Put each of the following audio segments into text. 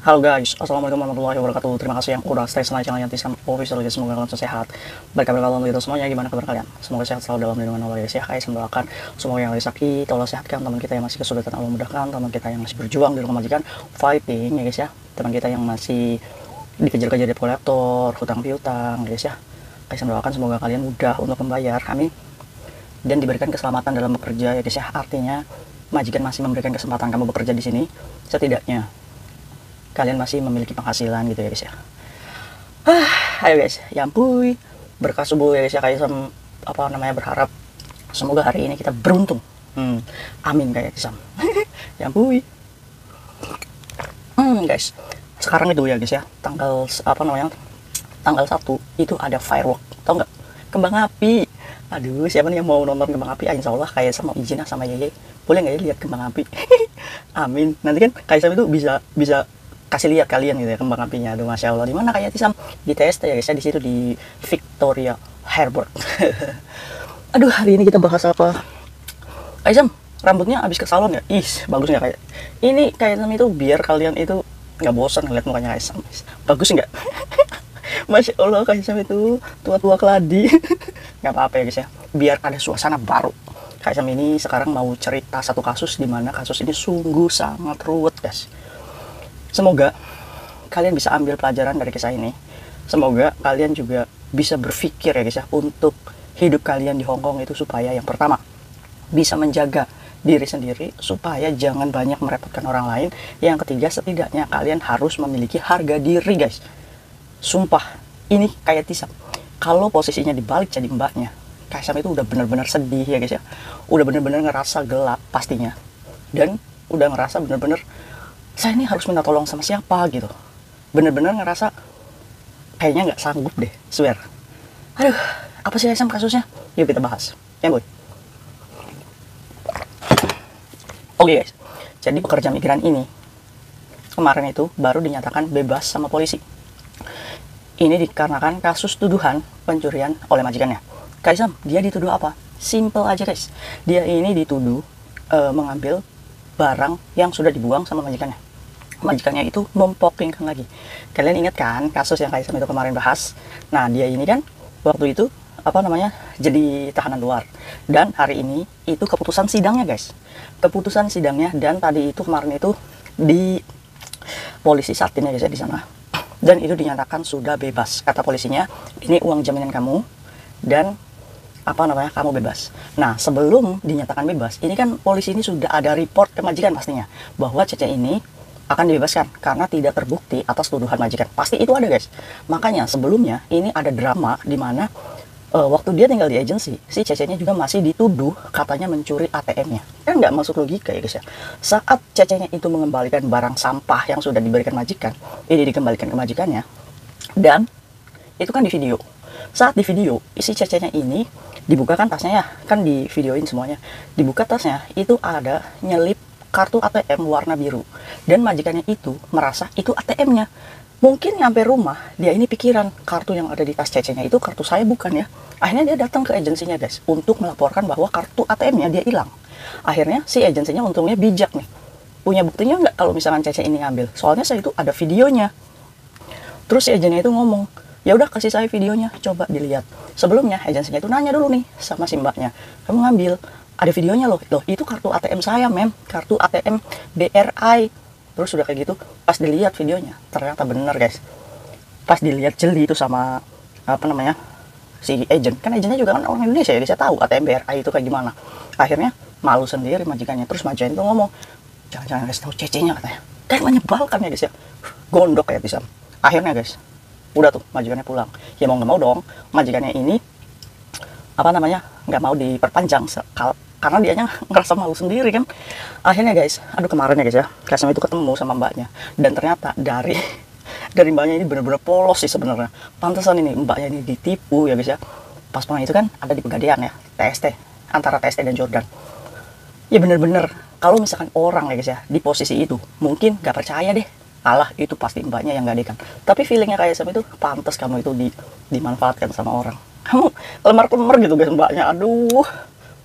Halo guys, assalamualaikum warahmatullahi wabarakatuh. Terima kasih yang udah stay sama channel Yanti Sam Official guys. Semoga kalian sehat. Baik kabar kalian itu semuanya, gimana kabar kalian? Semoga sehat selalu dalam lindungan Allah guys ya. Guys, mendoakan semoga yang lagi sakit Allah sehatkan, teman kita yang masih kesulitan Allah mudahkan, teman kita yang masih berjuang di rumah majikan fighting ya guys ya. Teman kita yang masih dikejar-kejar debt kolektor, hutang piutang guys ya. Guys, mendoakan semoga kalian mudah untuk membayar. Amin. Dan diberikan keselamatan dalam bekerja ya guys ya. Artinya majikan masih memberikan kesempatan kamu bekerja di sini, setidaknya kalian masih memiliki penghasilan gitu ya guys ya. Ayo guys, ya ampun, berkah subuh ya guys ya. Kayak berharap semoga hari ini kita beruntung. Amin kayak Sam. Ya ampun. Guys, sekarang itu ya guys ya, tanggal tanggal 1 itu ada firework, tau nggak? Kembang api. Aduh, siapa nih yang mau nonton kembang api? Insya Allah kayak sama izin sama Yeye, boleh nggak ya lihat kembang api? Amin. Nanti kan kayak Sam itu bisa kasih lihat kalian gitu ya kembang apinya. Aduh, masya Allah. Di mana kayak Sam? Di TST ya guys ya, di situ di Victoria Harbour. Aduh, hari ini kita bahas apa? Kayak Sam, rambutnya habis ke salon ya? Ih, bagus nggak kayak? Ini kayak Sam itu biar kalian itu nggak bosan ngeliat mukanya kayak Sam. Bagus nggak? Masya Allah, kayak Sam itu tua-tua keladi. Nggak apa-apa ya guys ya, biar ada suasana baru. Kayak Sam ini sekarang mau cerita satu kasus di mana kasus ini sungguh sangat ruwet guys. Semoga kalian bisa ambil pelajaran dari kisah ini. Semoga kalian juga bisa berpikir ya guys ya, untuk hidup kalian di Hong Kong itu supaya yang pertama bisa menjaga diri sendiri supaya jangan banyak merepotkan orang lain. Yang ketiga, setidaknya kalian harus memiliki harga diri guys. Sumpah, ini kayak Tisam, kalau posisinya dibalik jadi mbaknya, Kaisam itu udah bener-bener sedih ya guys ya. Udah bener-bener ngerasa gelap pastinya. Dan udah ngerasa bener-bener saya ini harus minta tolong sama siapa gitu. Bener-bener ngerasa kayaknya nggak sanggup deh, swear. Aduh, apa sih Sam kasusnya? Yuk kita bahas, ya boy. Oke guys, jadi pekerja migran ini kemarin itu baru dinyatakan bebas sama polisi. Ini dikarenakan kasus tuduhan pencurian oleh majikannya. Kaisam, dia dituduh apa? Simple aja guys, dia ini dituduh mengambil barang yang sudah dibuang sama majikannya. Majikannya itu mempokingkan lagi. Kalian ingat kan kasus yang Kaisam itu kemarin bahas? Nah, dia ini kan waktu itu jadi tahanan luar. Dan hari ini itu keputusan sidangnya guys. Keputusan sidangnya, dan tadi itu kemarin itu di polisi Satin ya guys ya, di sana. Dan itu dinyatakan sudah bebas. Kata polisinya, ini uang jaminan kamu dan kamu bebas. Nah, sebelum dinyatakan bebas, ini kan polisi ini sudah ada report ke majikan pastinya bahwa Cece ini akan dibebaskan karena tidak terbukti atas tuduhan majikan. Pasti itu ada guys. Makanya sebelumnya ini ada drama di mana waktu dia tinggal di agensi, si Cece-nya juga masih dituduh katanya mencuri ATM-nya. Kan nggak masuk logika ya guys ya. Saat Cece-nya itu mengembalikan barang sampah yang sudah diberikan majikan, ini dikembalikan ke majikannya, dan itu kan di video. Saat di video, isi Cece-nya ini dibuka kan tasnya ya, kan di videoin semuanya. Dibuka tasnya, itu ada nyelip kartu ATM warna biru. Dan majikannya itu merasa itu ATM-nya. Mungkin nyampe rumah, dia ini pikiran kartu yang ada di tas Cece-nya itu kartu saya bukan ya. Akhirnya dia datang ke agensinya guys untuk melaporkan bahwa kartu ATM-nya dia hilang. Akhirnya si agensinya untungnya bijak nih. Punya buktinya nggak kalau misalkan Cece ini ngambil? Soalnya saya itu ada videonya. Terus si agensinya itu ngomong, ya udah kasih saya videonya, coba dilihat. Sebelumnya agensinya itu nanya dulu nih sama si mbaknya, kamu ngambil? Ada videonya loh, itu kartu ATM saya mem, kartu ATM BRI. Terus udah kayak gitu, pas dilihat videonya, ternyata bener guys. Pas dilihat jeli itu sama si agent, kan agentnya juga kan orang Indonesia ya, dia tahu ATM BRI itu kayak gimana. Akhirnya malu sendiri majikannya. Terus majikan itu ngomong, jangan kasih tahu Cece-nya katanya. Kayak menyebalkan ya guys ya, gondok kayak bisa. Akhirnya guys, udah tuh majikannya pulang. Ya mau nggak mau dong, majikannya ini nggak mau diperpanjang karena dianya ngerasa malu sendiri kan. Akhirnya guys, aduh kemarin ya guys ya, Kasem itu ketemu sama mbaknya, dan ternyata dari mbaknya ini benar-benar polos sih sebenarnya. Pantesan ini mbaknya ini ditipu ya guys ya. Pas pulang itu kan ada di Pegadaian ya, TST, antara TST dan Jordan. Ya bener-bener, kalau misalkan orang ya guys ya di posisi itu mungkin nggak percaya deh, alah itu pasti mbaknya yang gadekan. Tapi feelingnya kayak Sam itu, pantas kamu itu dimanfaatkan sama orang. Kamu lemar-lemar gitu guys mbaknya. Aduh,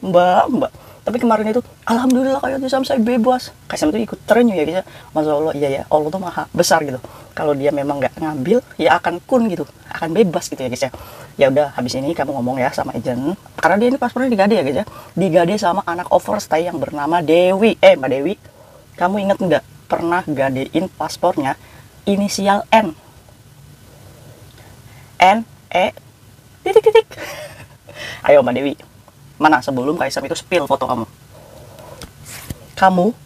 mbak Tapi kemarin itu, alhamdulillah kayak Tisam saya bebas. Kaisam itu ikut terenyuh ya guys ya. Masya Allah, iya ya, Allah tuh maha besar gitu. Kalau dia memang nggak ngambil, ya akan kun gitu, akan bebas gitu ya guys ya. Ya udah, habis ini kamu ngomong ya sama agent, karena dia ini paspornya digade ya guys ya. Digade sama anak overstay yang bernama Dewi. Mbak Dewi, kamu inget nggak pernah gadein paspornya inisial N? N, E, titik. Ayo Mbak Dewi, mana sebelum Kaisam itu spill foto kamu? Kamu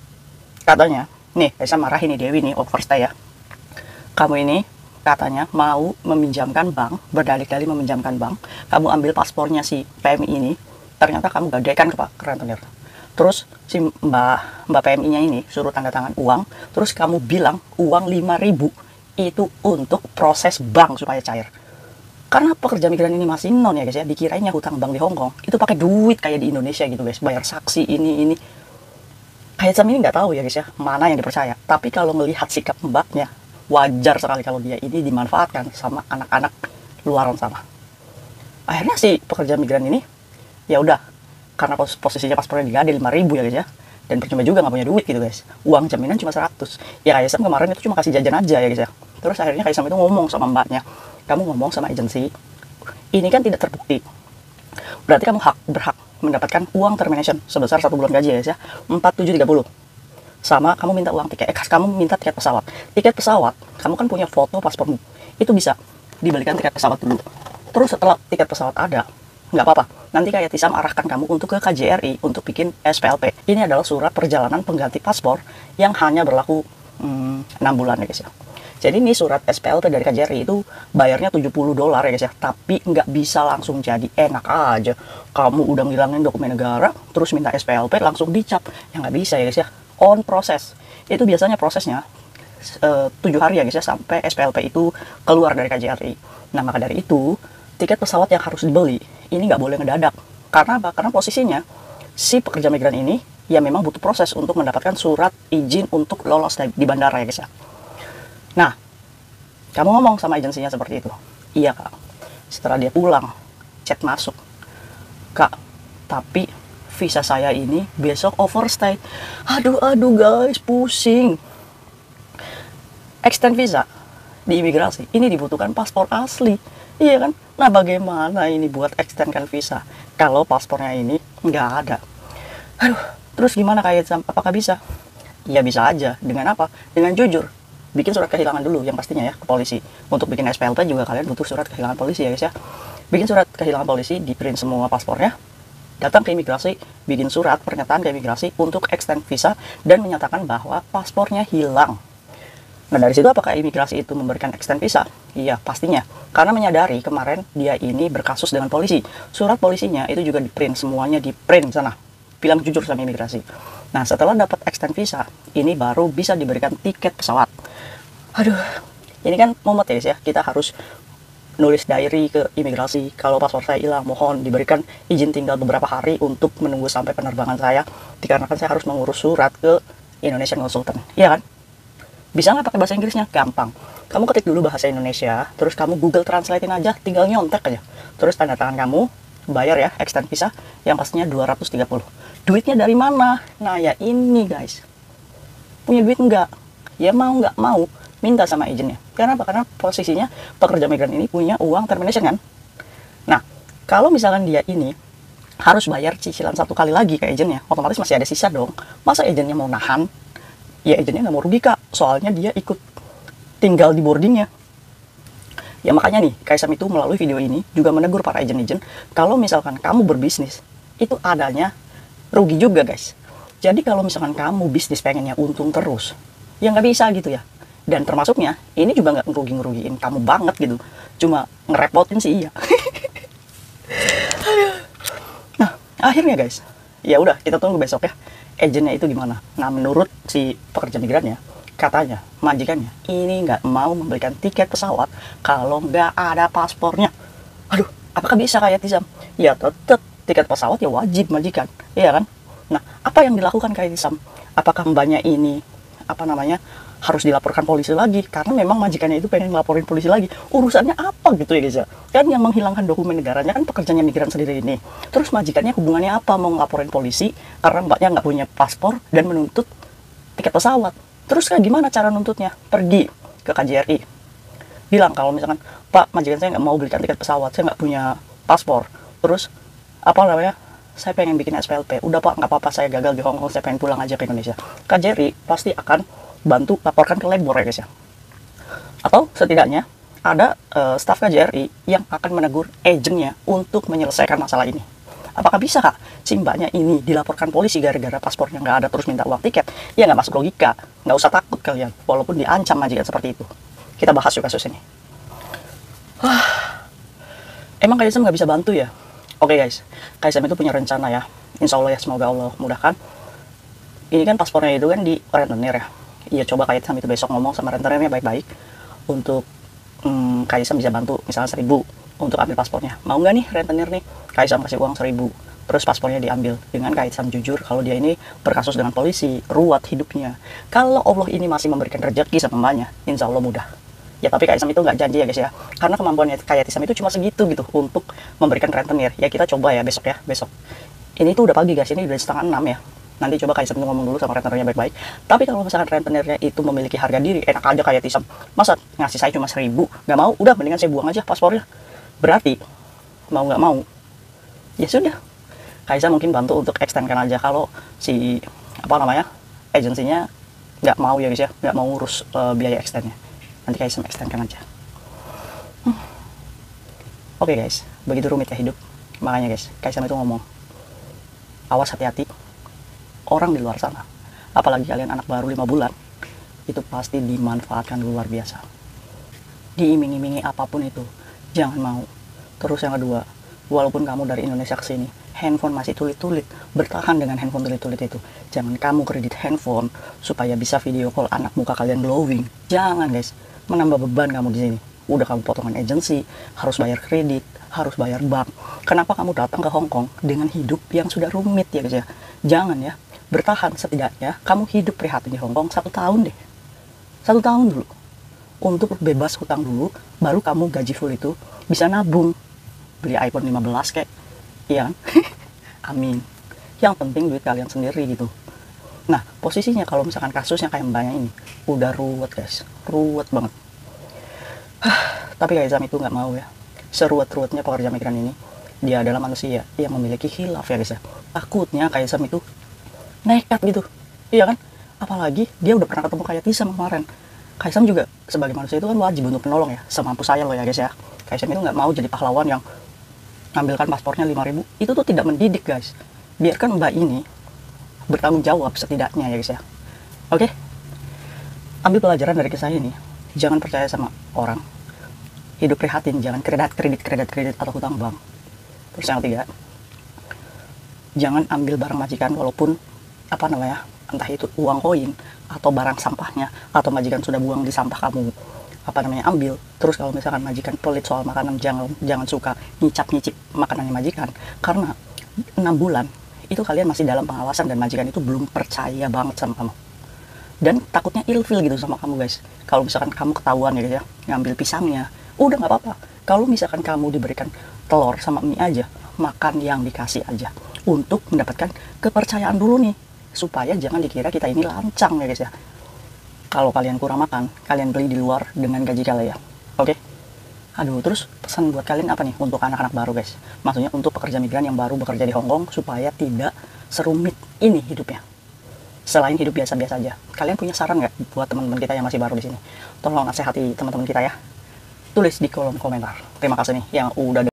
katanya, nih Kaisam marahin nih Dewi nih, overstay ya. Kamu ini katanya mau meminjamkan bank, berdalih-dalih meminjamkan bank. Kamu ambil paspornya si PMI ini, ternyata kamu gadekan ke Pak rentenir. Terus si Mbak PMI-nya ini suruh tanda tangan uang, terus kamu bilang uang 5.000 itu untuk proses bank supaya cair. Karena pekerja migran ini masih non ya guys ya, dikirainya hutang bank di Hong Kong itu pakai duit kayak di Indonesia gitu guys, bayar saksi ini. Kayak Sam ini nggak tahu ya guys ya, mana yang dipercaya. Tapi kalau melihat sikap mbaknya, wajar sekali kalau dia ini dimanfaatkan sama anak-anak luaran sana. Akhirnya si pekerja migran ini, ya udah, karena posisinya paspornya digade 5.000 ya guys ya, dan percuma juga nggak punya duit gitu guys. Uang jaminan cuma 100. Ya kayak Sam kemarin itu cuma kasih jajan aja ya guys ya. Terus akhirnya kayak Sam itu ngomong sama mbaknya, kamu ngomong sama agensi, ini kan tidak terbukti. Berarti kamu berhak mendapatkan uang termination sebesar 1 bulan gaji ya guys ya, 4.730. Sama kamu minta uang tiket, kamu minta tiket pesawat. Tiket pesawat, kamu kan punya foto paspormu. Itu bisa dibalikan tiket pesawat dulu. Terus setelah tiket pesawat ada, nggak apa-apa. Nanti kayak Tisam arahkan kamu untuk ke KJRI untuk bikin SPLP. Ini adalah surat perjalanan pengganti paspor yang hanya berlaku 6 bulan ya guys ya. Jadi ini surat SPLP dari KJRI itu bayarnya $70 ya guys ya. Tapi nggak bisa langsung jadi, enak aja. Kamu udah ngilangin dokumen negara, terus minta SPLP langsung dicap. Ya nggak bisa ya guys ya. On proses. Itu biasanya prosesnya 7 hari ya guys ya, sampai SPLP itu keluar dari KJRI. Nah maka dari itu, tiket pesawat yang harus dibeli, ini nggak boleh ngedadak. Karena apa? Karena posisinya, si pekerja migran ini, ya memang butuh proses untuk mendapatkan surat izin untuk lolos di bandara ya guys ya. Nah, kamu ngomong sama agensinya seperti itu. Iya kak. Setelah dia pulang, chat masuk, kak, tapi visa saya ini besok overstay. Aduh guys, pusing. Extend visa di imigrasi, ini dibutuhkan paspor asli. Iya kan? Nah bagaimana ini buat extendkan visa kalau paspornya ini nggak ada? Aduh, terus gimana kayak apakah bisa? Ya bisa aja. Dengan apa? Dengan jujur. Bikin surat kehilangan dulu yang pastinya ya ke polisi. Untuk bikin SPLP juga kalian butuh surat kehilangan polisi ya guys ya. Bikin surat kehilangan polisi, di print semua paspornya, datang ke imigrasi, bikin surat pernyataan ke imigrasi untuk extend visa dan menyatakan bahwa paspornya hilang. Nah dari situ apakah imigrasi itu memberikan extend visa? Iya pastinya, karena menyadari kemarin dia ini berkasus dengan polisi. Surat polisinya itu juga di print, semuanya di print sana. Bilang jujur sama imigrasi. Nah setelah dapat extend visa, ini baru bisa diberikan tiket pesawat. Aduh, ini kan momen ya, kita harus nulis diary ke imigrasi, kalau paspor saya hilang mohon diberikan izin tinggal beberapa hari untuk menunggu sampai penerbangan saya, dikarenakan saya harus mengurus surat ke Indonesian Consultant, iya kan? Bisa nggak pakai bahasa Inggrisnya? Gampang, kamu ketik dulu bahasa Indonesia, terus kamu Google Translatein aja, tinggal nyontek aja, terus tanda tangan kamu, bayar ya extend visa, yang pastinya 230. Duitnya dari mana? Nah ya ini guys, punya duit nggak? Ya mau nggak mau minta sama agennya. Karena apa? Karena posisinya pekerja migran ini punya uang termination kan. Nah, kalau misalkan dia ini harus bayar cicilan 1 kali lagi ke agennya, otomatis masih ada sisa dong. Masa agennya mau nahan? Ya agennya nggak mau rugi kak, soalnya dia ikut tinggal di boardingnya. Ya makanya nih, Kaisam itu melalui video ini juga menegur para agen-agen, kalau misalkan kamu berbisnis, itu adanya rugi juga guys. Jadi kalau misalkan kamu bisnis pengennya untung terus, ya nggak bisa gitu ya. Dan termasuknya, ini juga nggak ngerugiin kamu banget gitu. Cuma ngerepotin sih iya. Nah, akhirnya guys, ya udah kita tunggu besok ya. Agennya itu gimana? Nah, menurut si pekerja migrannya, katanya, majikannya, ini nggak mau memberikan tiket pesawat kalau nggak ada paspornya. Aduh, apakah bisa kayak Tisam? Ya tetap tiket pesawat ya wajib majikan, iya kan? Nah, apa yang dilakukan kayak Tisam? Apakah mbaknya ini harus dilaporkan polisi lagi karena memang majikannya itu pengen ngelaporin polisi lagi. Urusannya apa gitu ya guys ya? Kan yang menghilangkan dokumen negaranya kan pekerjanya migran sendiri ini. Terus majikannya hubungannya apa mau ngelaporin polisi karena mbaknya nggak punya paspor dan menuntut tiket pesawat. Terus kayak gimana cara nuntutnya? Pergi ke KJRI, bilang kalau misalkan, Pak, majikan saya nggak mau belikan tiket pesawat, saya nggak punya paspor. Terus saya pengen bikin SPLP. Udah Pak, nggak apa-apa, saya gagal di Hong Kong, saya pengen pulang aja ke Indonesia. KJRI pasti akan bantu laporkan ke labor ya guys ya. Atau setidaknya ada staf KJRI yang akan menegur agennya untuk menyelesaikan masalah ini. Apakah bisa kak si mbaknya ini dilaporkan polisi gara-gara paspornya nggak ada terus minta uang tiket? Ya nggak masuk logika. Nggak usah takut kalian, walaupun diancam majikan seperti itu. Kita bahas yuk kasus ini. Emang Kaisam nggak bisa bantu ya? Oke guys, Kaisam itu punya rencana ya. Insya Allah ya, semoga Allah mudahkan. Ini kan paspornya itu kan di rentenir ya. Iya, coba Kaisam itu besok ngomong sama rentenirnya baik-baik untuk Kaisam bisa bantu misalnya 1.000 untuk ambil paspornya. Mau nggak nih rentenir nih? Kaisam kasih uang 1.000, terus paspornya diambil dengan Kaisam jujur kalau dia ini berkasus dengan polisi, ruwet hidupnya. Kalau Allah ini masih memberikan rezeki sama mbaknya, insya Allah mudah. Ya tapi Kaisam itu nggak janji ya guys ya, karena kemampuannya Kaisam itu cuma segitu gitu untuk memberikan rentenir. Ya kita coba ya besok. Ini tuh udah pagi guys, ini udah 5:30 ya. Nanti coba Kaisam itu ngomong dulu sama rentenirnya baik-baik. Tapi kalau misalkan rentenirnya itu memiliki harga diri, enak aja kayak Tisam. Masa ngasih saya cuma 1.000? Nggak mau, udah mendingan saya buang aja paspornya. Berarti, mau nggak mau, ya sudah. Kaisam mungkin bantu untuk extendkan aja kalau si, agensinya nggak mau ya guys ya, nggak mau urus biaya extendnya. Nanti Kaisam extendkan aja. Oke guys, begitu rumit ya hidup. Makanya guys, Kaisam itu ngomong, awas hati-hati. Orang di luar sana, apalagi kalian anak baru 5 bulan, itu pasti dimanfaatkan luar biasa. Diiming-imingi apapun itu, jangan mau. Terus yang kedua, walaupun kamu dari Indonesia ke sini, handphone masih tulit-tulit, bertahan dengan handphone tulit-tulit itu. Jangan kamu kredit handphone supaya bisa video call anak muka kalian glowing. Jangan guys, menambah beban kamu di sini. Udah kamu potongan agensi, harus bayar kredit, harus bayar bank. Kenapa kamu datang ke Hong Kong dengan hidup yang sudah rumit ya guys ya? Jangan ya. Bertahan setidaknya kamu hidup prihatin di Hong Kong 1 tahun deh. 1 tahun dulu. Untuk bebas hutang dulu, baru kamu gaji full itu bisa nabung. Beli iPhone 15 kayak. Iya kan? Amin. Yang penting duit kalian sendiri gitu. Nah, posisinya kalau misalkan kasusnya kayak mbaknya ini, udah ruwet guys. Ruwet banget. Tapi Kaisam itu nggak mau ya. Seruwet-ruwetnya pekerja migran ini, dia adalah manusia yang memiliki khilaf ya guys ya. Takutnya Kaisam itu nekat gitu, iya kan? Apalagi dia udah pernah ketemu kayak Tisam kemarin. Kaisam juga sebagai manusia itu kan wajib untuk menolong ya, semampu saya loh ya guys ya. Kaisam itu nggak mau jadi pahlawan yang ngambilkan paspornya 5.000. Itu tuh tidak mendidik guys. Biarkan mbak ini bertanggung jawab setidaknya ya guys ya. Oke? Ambil pelajaran dari kisah ini. Jangan percaya sama orang. Hidup prihatin, jangan kredit atau hutang bank. Terus yang ketiga, jangan ambil barang majikan walaupun entah itu uang koin atau barang sampahnya, atau majikan sudah buang di sampah kamu ambil. Terus kalau misalkan majikan pelit soal makanan, jangan suka nyicip makanannya majikan, karena 6 bulan itu kalian masih dalam pengawasan dan majikan itu belum percaya banget sama kamu dan takutnya ilfil gitu sama kamu guys. Kalau misalkan kamu ketahuan ya guys ya ngambil pisangnya, udah nggak apa-apa. Kalau misalkan kamu diberikan telur sama mie aja, makan yang dikasih aja untuk mendapatkan kepercayaan dulu nih, supaya jangan dikira kita ini lancang ya guys ya. Kalau kalian kurang makan, kalian beli di luar dengan gaji kalian ya. Oke? Aduh, terus pesan buat kalian apa nih untuk anak-anak baru guys? Maksudnya untuk pekerja migran yang baru bekerja di Hong Kong supaya tidak serumit ini hidupnya. Selain hidup biasa-biasa aja, kalian punya saran nggak buat teman-teman kita yang masih baru di sini? Tolong nasihati teman-teman kita ya. Tulis di kolom komentar. Terima kasih nih yang udah